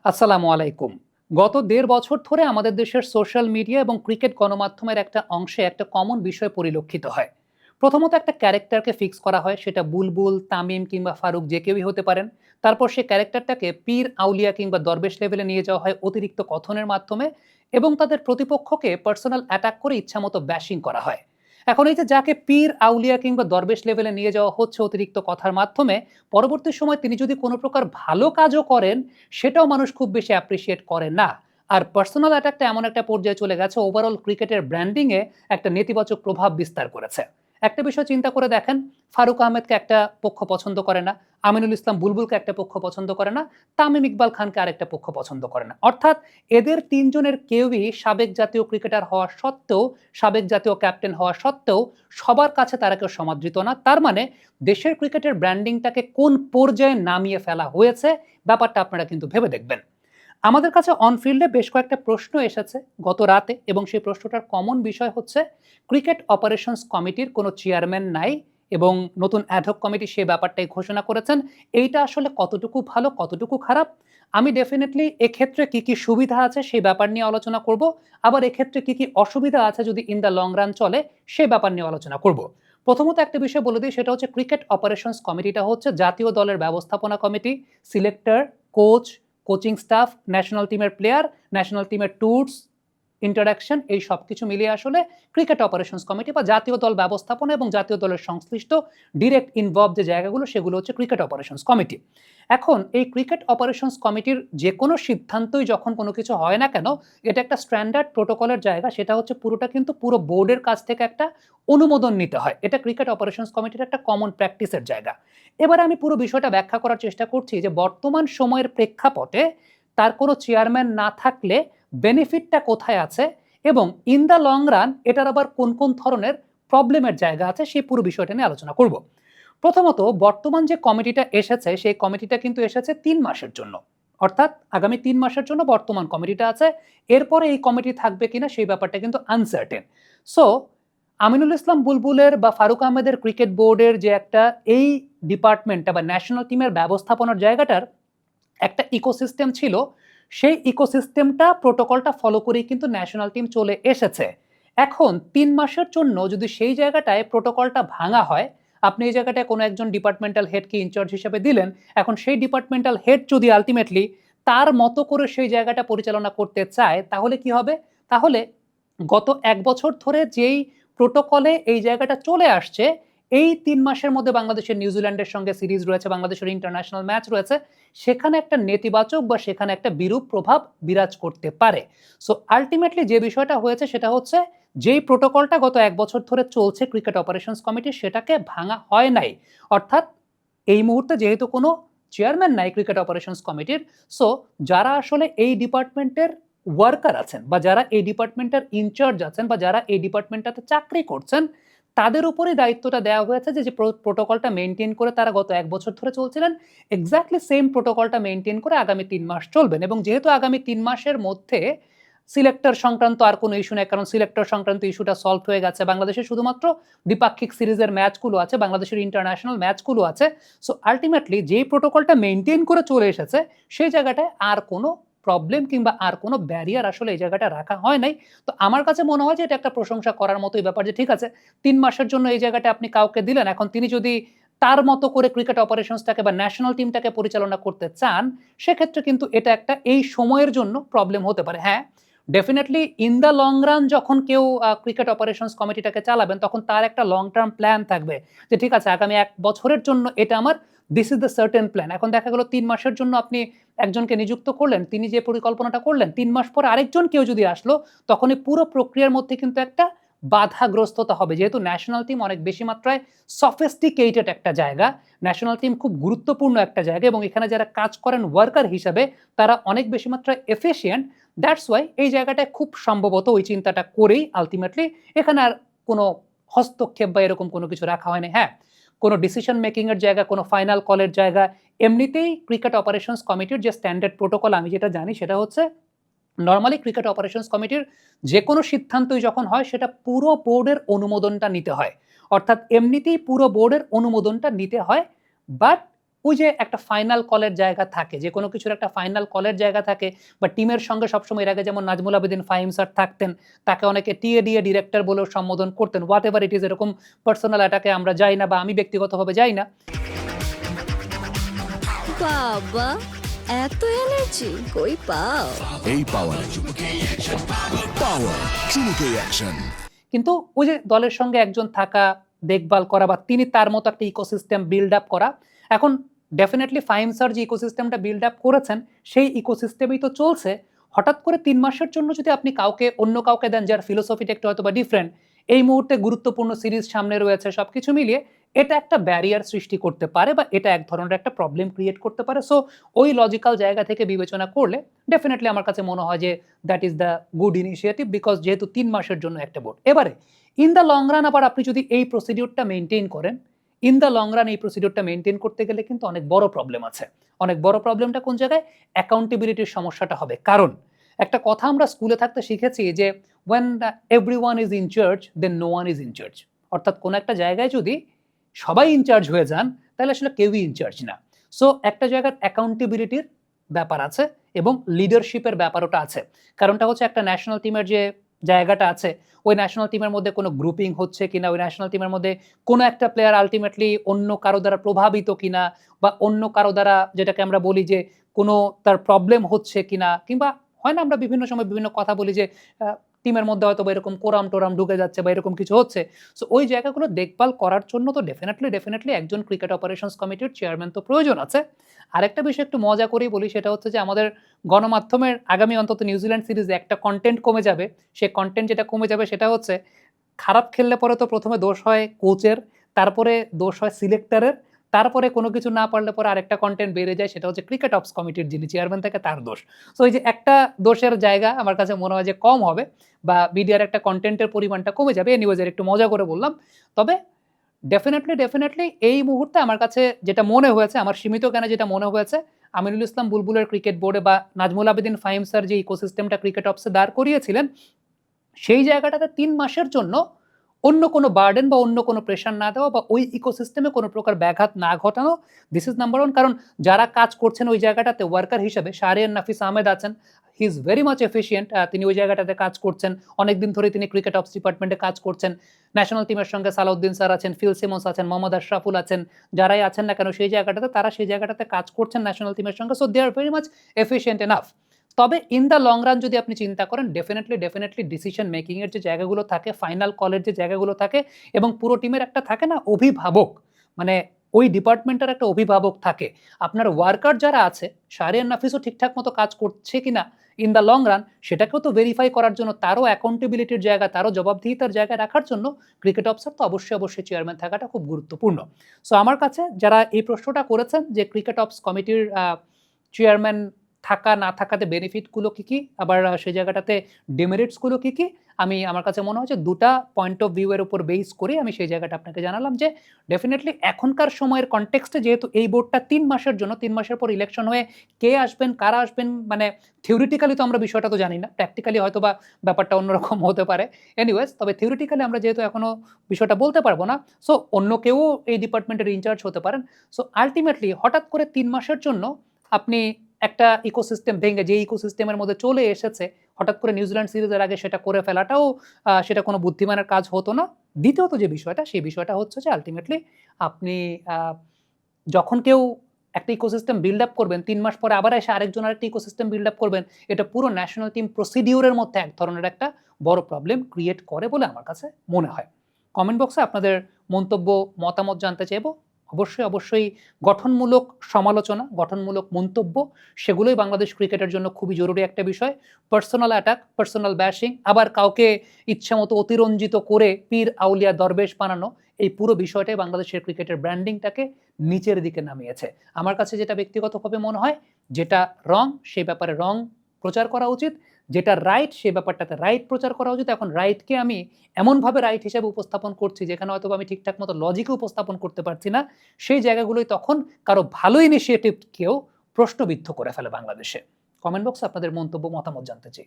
আসসালামু আলাইকুম। গত ১.৫ বছর ধরে আমাদের দেশের সোশ্যাল মিডিয়া এবং ক্রিকেট গণমাধ্যমের একটা অংশে একটা কমন বিষয় পরিলক্ষিত হয়। প্রথমত একটা ক্যারেক্টারকে ফিক্স করা হয়, সেটা বুলবুল, তামিম কিংবা ফারুক যে কেউই হতে পারেন। তারপর সেই ক্যারেক্টারটাকে পীর, আউলিয়া কিংবা দরবেশ লেভেলে নিয়ে যাওয়া হয় অতিরিক্ত কথনের মাধ্যমে এবং তাদের প্রতিপক্ষকে পার্সোনাল অ্যাটাক করে ইচ্ছামতো ব্যাশিং করা হয়। এখন এই যে যাকে পীর, আউলিয়া কিংবা দরবেশ লেভেলে নিয়ে যাওয়া হচ্ছে অতিরিক্ত কথার মাধ্যমে, পরবর্তী সময় তিনি যদি কোনো প্রকার ভালো কাজও করেন সেটাও মানুষ খুব বেশি অ্যাপ্রিসিয়েট করে না। আর পার্সোনাল অ্যাটাকটা এমন একটা পর্যায়ে চলে গেছে, ওভারঅল ক্রিকেটের ব্র্যান্ডিং এ একটা নেতিবাচক প্রভাব বিস্তার করেছে। একটা বিষয় চিন্তা করে দেখেন, ফারুক আহমেদকে একটা পক্ষ পছন্দ করে না, আমিনুল ইসলাম বুলবুলকে একটা পক্ষ পছন্দ করে না, তামিম ইকবাল খানকে আরেকটা পক্ষ পছন্দ করে না। অর্থাৎ এদের তিনজনের কেউই সাবেক জাতীয় ক্রিকেটার হওয়া সত্ত্বেও, সাবেক জাতীয় ক্যাপ্টেন হওয়া সত্ত্বেও সবার কাছে তারা কেউ সমাদৃত না। তার মানে দেশের ক্রিকেটের ব্র্যান্ডিংটাকে কোন পর্যায়ে নামিয়ে ফেলা হয়েছে, ব্যাপারটা আপনারা কিন্তু ভেবে দেখবেন। আমাদের কাছে অনফিল্ডে বেশ কয়েকটা প্রশ্ন এসেছে গত রাতে, এবং সেই প্রশ্নটার কমন বিষয় হচ্ছে ক্রিকেট অপারেশনস কমিটির কোনো চেয়ারম্যান নাই এবং নতুন অ্যাডহক কমিটি সে ব্যাপারটাই ঘোষণা করেছেন। এইটা আসলে কতটুকু ভালো, কতটুকু খারাপ? আমি ডেফিনেটলি এক্ষেত্রে কি কি সুবিধা আছে সেই ব্যাপার নিয়ে আলোচনা করব, আবার এক্ষেত্রে কি কি অসুবিধা আছে যদি ইন দ্য লং রান চলে সেই ব্যাপার নিয়ে আলোচনা করব। প্রথমত একটা বিষয় বলে দিই, সেটা হচ্ছে ক্রিকেট অপারেশনস কমিটিটা হচ্ছে জাতীয় দলের ব্যবস্থাপনা committee, selector, coach, coaching staff, national টিমের প্লেয়ার, ন্যাশনাল টিমের ট্যুরস, ইন্টারাকশন, এই সব কিছু মিলিয়ে আসলে ক্রিকেট অপারেশনস কমিটি বা জাতীয় দল ব্যবস্থাপনা এবং জাতীয় দলের সংশ্লিষ্ট ডিরেক্ট ইনভলভ যে জায়গাগুলো সেগুলো হচ্ছে ক্রিকেট অপারেশনস কমিটি। এখন এই ক্রিকেট অপারেশনস কমিটির যে কোনো সিদ্ধান্তই যখন কোনো কিছু হয় না কেন, এটা একটা স্ট্যান্ডার্ড প্রোটোকলের জায়গা, সেটা হচ্ছে পুরোটা কিন্তু পুরো বোর্ডের কাছ থেকে একটা অনুমোদন নিতে হয়। এটা ক্রিকেট অপারেশনস কমিটির একটা কমন প্র্যাকটিসের জায়গা। এবার আমি পুরো বিষয়টা ব্যাখ্যা করার চেষ্টা করছি যে বর্তমান সময়ের প্রেক্ষাপটে তার কোনো চেয়ারম্যান না থাকলে বেনিফিটটা কোথায় আছে এবং ইন দ্য লং রান এটার আবার কোন কোন ধরনের প্রবলেমের জায়গা আছে, সেই পুরো বিষয়টা নিয়ে আলোচনা করব। প্রথমত, বর্তমান যে কমিটিটা এসেছে সেই কমিটিটা কিন্তু এসেছে ৩ মাসের জন্য, অর্থাৎ আগামী ৩ মাসের জন্য বর্তমান কমিটিটা আছে। এরপরে এই কমিটি থাকবে কিনা সেই ব্যাপারটা কিন্তু আনসার্টেন। সো আমিনুল ইসলাম বুলবুলের বা ফারুক আহমেদের ক্রিকেট বোর্ডের যে একটা এই ডিপার্টমেন্টটা বা ন্যাশনাল টিমের ব্যবস্থাপনার জায়গাটার একটা ইকোসিস্টেম ছিল, সেই ইকোসিস্টেমটা প্রোটোকলটা ফলো করেই কিন্তু ন্যাশনাল টিম চলে এসেছে। এখন ৩ মাসের জন্য যদি সেই জায়গাটায় প্রোটোকলটা ভাঙা হয়, আপনি এই জায়গাটায় কোনো একজন ডিপার্টমেন্টাল হেডকে ইনচার্জ হিসেবে দিলেন, এখন সেই ডিপার্টমেন্টাল হেড যদি আলটিমেটলি তার মতো করে সেই জায়গাটা পরিচালনা করতে চায়, তাহলে কি হবে? তাহলে গত ১ বছর ধরে যেই প্রোটোকলে এই জায়গাটা চলে আসছে, এই ৩ মাসের মধ্যে বাংলাদেশের নিউজিল্যান্ডের সঙ্গে সিরিজ রয়েছে, বাংলাদেশের ইন্টারন্যাশনাল ম্যাচ রয়েছে, সেখানে একটা নেতিবাচক বা সেখানে একটা বিরূপ প্রভাব বিরাজ করতে পারে। সো আলটিমেটলি যে বিষয়টা হয়েছে সেটা হচ্ছে, যেই প্রোটোকলটা গত ১ বছর ধরে চলছে ক্রিকেট অপারেশনস কমিটি, সেটাকে ভাঙা হয় নাই। অর্থাৎ এই মুহূর্তে যেহেতু কোনো চেয়ারম্যান নাই ক্রিকেট অপারেশনস কমিটির, সো যারা আসলে এই ডিপার্টমেন্টের ওয়ার্কার আছেন বা যারা এই ডিপার্টমেন্টের ইনচার্জ আছেন বা যারা এই ডিপার্টমেন্টটাতে চাকরি করছেন, তাদের উপরেই দায়িত্বটা দেওয়া হয়েছে যে যে প্রোটোকলটা মেনটেন করে তারা গত ১ বছর ধরে চলছিলেন, এক্স্যাক্টলি সেম প্রোটোকলটা মেনটেন করে আগামী ৩ মাস চলবেন। এবং যেহেতু আগামী ৩ মাসের মধ্যে সিলেক্টর সংক্রান্ত আর কোনো ইস্যু নেই, কারণ সিলেক্টর সংক্রান্ত ইস্যুটা সলভ হয়ে গেছে, বাংলাদেশে শুধুমাত্র দ্বিপাক্ষিক সিরিজের ম্যাচগুলো আছে, বাংলাদেশের ইন্টারন্যাশনাল ম্যাচগুলো আছে। সো আলটিমেটলি যেই প্রোটোকলটা মেনটেন করে চলে এসেছে সেই জায়গাটায় আর কোনো প্রবলেম কিংবা আর কোনো ব্যারিয়ার আসলে এই জায়গাটা রাখা হয় নাই। তো আমার কাছে মনে হয় যে এটা একটা প্রশংসা করার মতোই ব্যাপার, যে ঠিক আছে ৩ মাসের জন্য এই জায়গাটা আপনি কাউকে দিলেন, এখন তিনি যদি তার মতো করে ক্রিকেট অপারেশনসটাকে বা ন্যাশনাল টিমটাকে পরিচালনা করতে চান, সেক্ষেত্রে কিন্তু এটা একটা এই সময়ের জন্য প্রবলেম হতে পারে। হ্যাঁ, definitely in the long run যখন কেউ ক্রিকেট অপারেশনস কমিটিটাকে চালাবেন, তখন তার একটা লং টার্ম প্ল্যান থাকবে যে ঠিক আছে আগামী ১ বছরের জন্য এটা আমার, this is the certain plan. এখন দেখা গেল ৩ মাসের জন্য আপনি একজনকে নিযুক্ত করলেন, তিনি যে পরিকল্পনাটা করলেন, ৩ মাস পরে আরেকজন কেউ যদি আসলো, তখন এই পুরো প্রক্রিয়ার মধ্যে কিন্তু একটা বাধাগ্রস্ততা হবে। যেহেতু ন্যাশনাল টিম অনেক বেশি মাত্রায় সফিস্টিকেটেড একটা জায়গা, ন্যাশনাল টিম খুব গুরুত্বপূর্ণ একটা জায়গা এবং এখানে যারা কাজ করেন ওয়ার্কার হিসাবে তারা অনেক বেশি মাত্রায় এফিশিয়েন্ট। দ্যাটস ওয়াই এই জায়গাটায় খুব সম্ভবত ওই চিন্তাটা করেই আলটিমেটলি এখানে আর কোনো হস্তক্ষেপ বা এরকম কোনো কিছু রাখা হয়নি। হ্যাঁ, কোনো ডিসিশন মেকিং এর জায়গা, কোনো ফাইনাল কলের জায়গা, এমনিতেই ক্রিকেট অপারেশনস কমিটির যে স্ট্যান্ডার্ড প্রোটোকল আমি যেটা জানি সেটা হচ্ছে, নরমালি ক্রিকেট অপারেশনস কমিটির যে কোনো সিদ্ধান্তই যখন হয় সেটা পুরো বোর্ডের অনুমোদনটা নিতে হয়। অর্থাৎ এমনিতেই পুরো বোর্ডের অনুমোদনটা নিতে হয়। বাট ওই যে একটা ফাইনাল কলের জায়গা থাকে, যে কোনো কিছুর একটা ফাইনাল কলের জায়গা থাকে, বা টিমের সঙ্গে সবসময় এর আগে যেমন নাজমুল আবেদিন ফাহিম স্যার থাকতেন, তাকে অনেকে টিএডিএ ডিরেক্টর বলেও সম্বোধন করতেন, হোয়াট এভার ইট ইজ, এরকম পার্সোনাল অ্যাটাকে আমরা যাই না, বা আমি ব্যক্তিগতভাবে যাই না। বাবা, এত এনার্জি কই পাও? এই পাওয়ার চুমুকে অ্যাকশন। কিন্তু ওই যে দলের সঙ্গে একজন থাকা, দেখভাল করা, বা তিনি তার মতো একটা ইকোসিস্টেম বিল্ড আপ করা। এখন ডেফিনেটলি ফাহিম স্যার যে ইকোসিস্টেমটা বিল্ড আপ করেছেন, সেই ইকোসিস্টেমেই তো চলছে। হঠাৎ করে ৩ মাসের জন্য যদি আপনি অন্য কাউকে দেন যার ফিলোসফিটা একটু হয়তো বা ডিফারেন্ট, এই মুহূর্তে গুরুত্বপূর্ণ সিরিজ সামনে রয়েছে, সবকিছু মিলিয়ে এটা একটা ব্যারিয়ার সৃষ্টি করতে পারে, বা এটা এক ধরনের একটা প্রবলেম ক্রিয়েট করতে পারে। সো ওই লজিক্যাল জায়গা থেকে বিবেচনা করলে ডেফিনেটলি আমার কাছে মনে হয় যে that is the good initiative, because যেহেতু ৩ মাসের জন্য একটা বোর্ড। এবারে ইন দ্য লং রান আবার আপনি যদি এই প্রসিডিউরটা মেনটেন করেন, ইন দ্য লং রান এই প্রসিডিউরটা মেনটেন করতে গেলে কিন্তু অনেক বড় প্রবলেম আছে। অনেক বড় প্রবলেমটা কোন জায়গায়? অ্যাকাউন্টেবিলিটির সমস্যাটা হবে। কারণ একটা কথা আমরা স্কুলে থাকতে শিখেছি যে when everyone is in charge then no one is in charge, অর্থাৎ কোন একটা জায়গায় যদি সবাই ইনচার্জ হয়ে যান তাহলে আসলে কেউই ইনচার্জ না। সো একটা জায়গার অ্যাকাউন্টেবিলিটির ব্যাপার আছে এবং লিডারশিপের ব্যাপারটা আছে। কারণটা হচ্ছে একটা ন্যাশনাল টিমের যে জায়গাটা আছে, ওই ন্যাশনাল টিমের মধ্যে কোনো গ্রুপিং হচ্ছে কিনা, ওই ন্যাশনাল টিমের মধ্যে কোনো একটা প্লেয়ার আলটিমেটলি অন্য কারো দ্বারা প্রভাবিত কিনা, বা অন্য কারো দ্বারা যেটাকে আমরা বলি যে কোনো তার প্রবলেম হচ্ছে কিনা, কিংবা হয় না আমরা বিভিন্ন সময় বিভিন্ন কথা বলি যে টিমের মধ্যে হয়তো বা এরকম কোরাম-টোরাম ঢুকে যাচ্ছে বা এরকম কিছু হচ্ছে। সো ওই জায়গাগুলো দেখভাল করার জন্য তো ডেফিনেটলি একজন ক্রিকেট অপারেশনস কমিটির চেয়ারম্যান তো প্রয়োজন আছে। আরেকটা বিষয় একটু মজা করেই বলি, সেটা হচ্ছে যে আমাদের গণমাধ্যমের আগামী অন্তত নিউজিল্যান্ড সিরিজে একটা কনটেন্ট কমে যাবে। সেই কনটেন্ট যেটা কমে যাবে সেটা হচ্ছে খারাপ খেললে পরে তো ১ম এ দোষ হয় কোচের, তারপরে দোষ হয় সিলেক্টরের, তারপরে কোনো কিছু না পারলে পরে আরেকটা কনটেন্ট বেড়ে যায়, সেটা হচ্ছে ক্রিকেট অপস কমিটির যিনি চেয়ারম্যান থাকে তার দোষ। সো এই যে একটা দোষের জায়গা আমার কাছে মনে হয় যে কম হবে, বা মিডিয়ার একটা কনটেন্টের পরিমাণটা কমে যাবে। এনিওয়েজ এর একটু মজা করে বললাম। তবে ডেফিনেটলি এই মুহূর্তে আমার কাছে যেটা মনে হয়েছে, আমার সীমিত জ্ঞানে যেটা মনে হয়েছে, আমিনুল ইসলাম বুলবুলের ক্রিকেট বোর্ডে বা নাজমুল আবেদিন ফাহিম স্যার যে ইকোসিস্টেমটা ক্রিকেট অপসে দাঁড় করিয়েছিলেন, সেই জায়গাটাতে ৩ মাসের জন্য অন্য কোনো বার্ডেন বা অন্য কোনো প্রেশার না দেওয়া, বা ওই ইকোসিস্টেমে কোনো প্রকার ব্যাঘাত না ঘটানো, দিস ইজ নাম্বার 1। কারণ যারা কাজ করছেন ওই জায়গাটাতে ওয়ার্কার হিসেবে, শাহরিয়ার নাফিস আহমেদ আছেন, he is very much efficient. তিনি ওই জায়গাটাতে কাজ করছেন, অনেকদিন ধরে তিনি ক্রিকেট অপস ডিপার্টমেন্টে কাজ করছেন। ন্যাশনাল টিমের সঙ্গে সালাউদ্দিন স্যার আছেন, ফিল সিমন্স আছেন, মোহাম্মদ আশরাফুল আছেন, যারাই আছেন না কেন সেই জায়গাটাতে, তারা সেই জায়গাটাতে কাজ করছেন ন্যাশনাল টিমের সঙ্গে। So they are very much efficient enough. তবে ইন দ্য লং রান যদি আপনি চিন্তা করেন, ডেফিনেটলি ডিসিশন মেকিং এর যে জায়গাগুলো থাকে, ফাইনাল কলের যে জায়গাগুলো থাকে, এবং পুরো টিমের একটা থাকে না অভিভাবক, মানে ওই ডিপার্টমেন্টের একটা অভিভাবক থাকে। আপনার ওয়ার্কার যারা আছে, শাহরিয়ার নাফিসও ঠিকঠাক মতো কাজ করছে কিনা ইন দ্য লং রান, সেটাকেও তো ভেরিফাই করার জন্য, তারও অ্যাকাউন্টেবিলিটির জায়গা, তারও জবাবদিহিতার জায়গা রাখার জন্য ক্রিকেট অফিসার তো অবশ্যই চেয়ারম্যান থাকাটা খুব গুরুত্বপূর্ণ। সো আমার কাছে যারা এই প্রশ্নটা করেছেন যে ক্রিকেট অপস কমিটির চেয়ারম্যান থাকা না থাকাতে বেনিফিটগুলো কী কী, আবার সেই জায়গাটাতে ডিমেরিটসগুলো কী কী, আমার কাছে মনে হয় যে ২টা পয়েন্ট অফ ভিউ এর উপর বেস করে আমি সেই জায়গাটা আপনাকে জানালাম যে ডেফিনেটলি এখনকার সময়ের কনটেক্সটে যেহেতু এই বোর্ডটা ৩ মাসের জন্য, ৩ মাসের পর ইলেকশন হয়ে কে আসবেন, কারা আসবেন, মানে থিওরিটিক্যালি তো আমরা বিষয়টা তো জানি না, প্র্যাকটিক্যালি হয়তোবা ব্যাপারটা অন্যরকম হতে পারে। এনিওয়েজ, তবে থিওরিটিক্যালি আমরা যেহেতু এখনো বিষয়টা বলতে পারবো না, সো অন্য কেউ এই ডিপার্টমেন্টের ইনচার্জ হতে পারেন। সো আল্টিমেটলি হঠাৎ করে ৩ মাসের জন্য আপনি একটা ইকোসিস্টেম ভেঙে, যে ইকোসিস্টেমের মধ্যে চলে এসেছে, হঠাৎ করে নিউজিল্যান্ড সিরিজের আগে সেটা করে ফেলাটাও সেটা কোনো বুদ্ধিমানের কাজ হতো না। দ্বিতীয়ত যে বিষয়টা, সেই বিষয়টা হচ্ছে যে আল্টিমেটলি আপনি যখন কেউ একটা ইকোসিস্টেম বিল্ড আপ করবেন, ৩ মাস পরে আবার এসে আরেকজন আরেকটা ইকোসিস্টেম বিল্ড আপ করবেন, এটা পুরো ন্যাশনাল টিম প্রসিডিউরের মধ্যে এক ধরনের একটা বড় প্রবলেম ক্রিয়েট করে বলে আমার কাছে মনে হয়। কমেন্ট বক্সে আপনাদের মন্তব্য, মতামত জানতে চাইবো। অবশ্যই গঠনমূলক সমালোচনা, গঠনমূলক মন্তব্য, সেগুলোই বাংলাদেশ ক্রিকেটের জন্য খুবই জরুরি একটা বিষয়। পার্সোনাল অ্যাটাক, পার্সোনাল ব্যাশিং, আবার কাউকে ইচ্ছামতো অতিরঞ্জিত করে পীর আউলিয়া দরবেশ বানানো, এই পুরো বিষয়টাই বাংলাদেশের ক্রিকেটের ব্র্যান্ডিংটাকে নিচের দিকে নামিয়েছে। আমার কাছে যেটা ব্যক্তিগতভাবে মনে হয়, যেটা রং সেই ব্যাপারে রং প্রচার করা উচিত, যেটা রাইট সেই ব্যাপারটাতে রাইট প্রচার করা উচিত। এখন রাইটকে আমি এমনভাবে রাইট হিসেবে উপস্থাপন করছি যেখানে হয়তো আমি ঠিকঠাক মতো লজিকে উপস্থাপন করতে পারছি না, সেই জায়গাগুলোই তখন কারো ভালো ইনিশিয়েটিভকেও প্রশ্নবিদ্ধ করে ফেলে বাংলাদেশে। কমেন্ট বক্সে আপনাদের মন্তব্য, মতামত জানতে চাই।